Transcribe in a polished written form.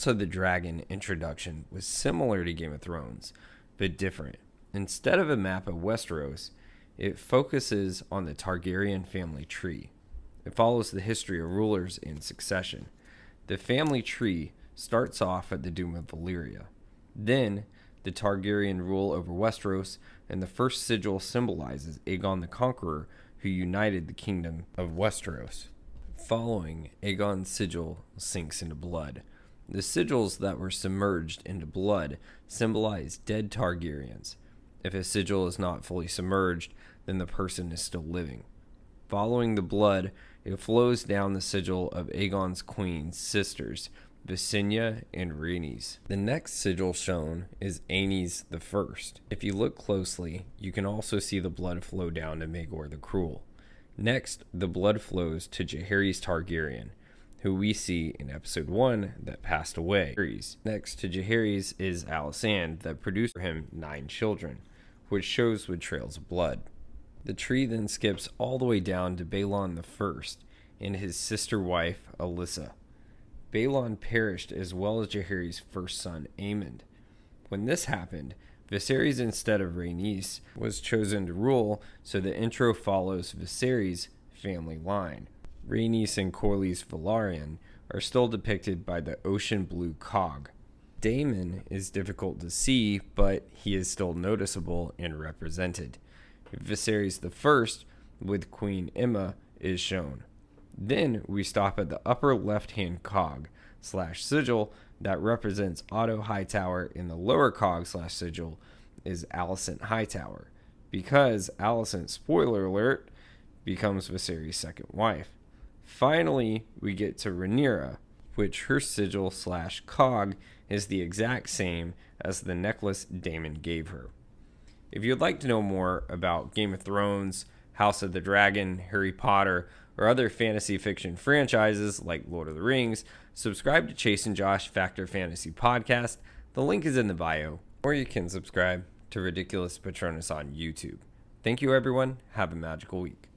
House of the Dragon introduction was similar to Game of Thrones, but different. Instead of a map of Westeros, it focuses on the Targaryen family tree. It follows the history of rulers in succession. The family tree starts off at the Doom of Valyria. Then, the Targaryen rule over Westeros, and the first sigil symbolizes Aegon the Conqueror, who united the kingdom of Westeros. Following, Aegon's sigil sinks into blood. The sigils that were submerged into blood symbolize dead Targaryens. If a sigil is not fully submerged, then the person is still living. Following the blood, it flows down the sigil of Aegon's queen's sisters, Visenya and Rhaenys. The next sigil shown is Aenys the First. If you look closely, you can also see the blood flow down to Maegor the Cruel. Next, the blood flows to Jaehaerys Targaryen, who we see in episode 1 that passed away. Next to Jaehaerys is Alysanne that produced for him 9 children, which shows with trails of blood. The tree then skips all the way down to Balon the First and his sister wife Alyssa. Balon perished as well as Jaehaerys' first son Aemond. When this happened, Viserys instead of Rhaenys was chosen to rule, so the intro follows Viserys' family line. Rhaenys and Corlys Velaryon are still depicted by the ocean blue cog. Daemon is difficult to see, but he is still noticeable and represented. Viserys I with Queen Aemma is shown. Then we stop at the upper left-hand cog/sigil that represents Otto Hightower, and the lower cog/sigil is Alicent Hightower, because Alicent, spoiler alert, becomes Viserys' second wife. Finally, we get to Rhaenyra, which her sigil/cog is the exact same as the necklace Daemon gave her. If you'd like to know more about Game of Thrones, House of the Dragon, Harry Potter, or other fantasy fiction franchises like Lord of the Rings, subscribe to Chase and Josh Factor Fantasy Podcast. The link is in the bio. Or you can subscribe to Ridiculous Patronus on YouTube. Thank you, everyone. Have a magical week.